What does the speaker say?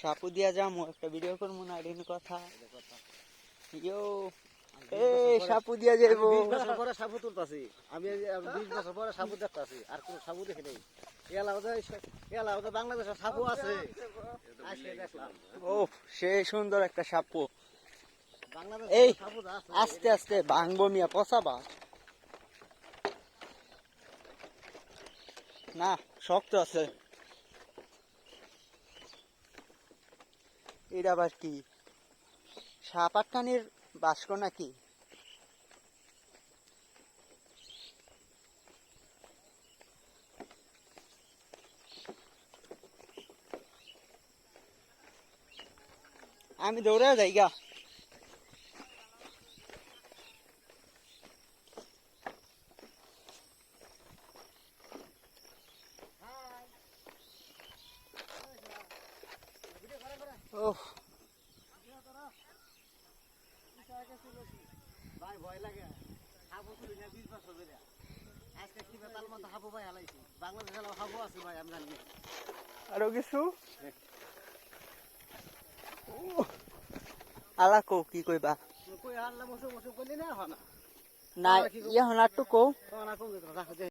সাপু দিয়া যামু একটা ভিডিও করবো না এদিন কথা ইয়ো এ সাপু দিয়া যাইবো 20 বছর পরে সাপু তুলতাছি আমি 20 বছর পরে সাপু দেখতাছি আর কোন সাপু দেখি নাই এলাউদে বাংলাদেশে সাপু আছে আজকে দেখলাম ও সে সুন্দর একটা সাপু বাংলাদেশে এই সাপু আছে আস্তে আস্তে ভাঙবো মিয়া পচাবা না শক্ত আছে এটা আবার কি সাপ আটকানির বাস্ক নাকি আমি দৌড়ে যাই গা ও ভাই ভয় লাগে সাপু তুলি না 20 বছর ধরে আজকে কি বেতাল মতো সাপু ভাই হালাইছি বাংলাদেশে সাপু আছে ভাই আমি জানি আরো কিছু আলাকো কি কইবা কই হারলাম ওসব কইলি না হনা না ইয়া হনার তো কও তো না কোন কথা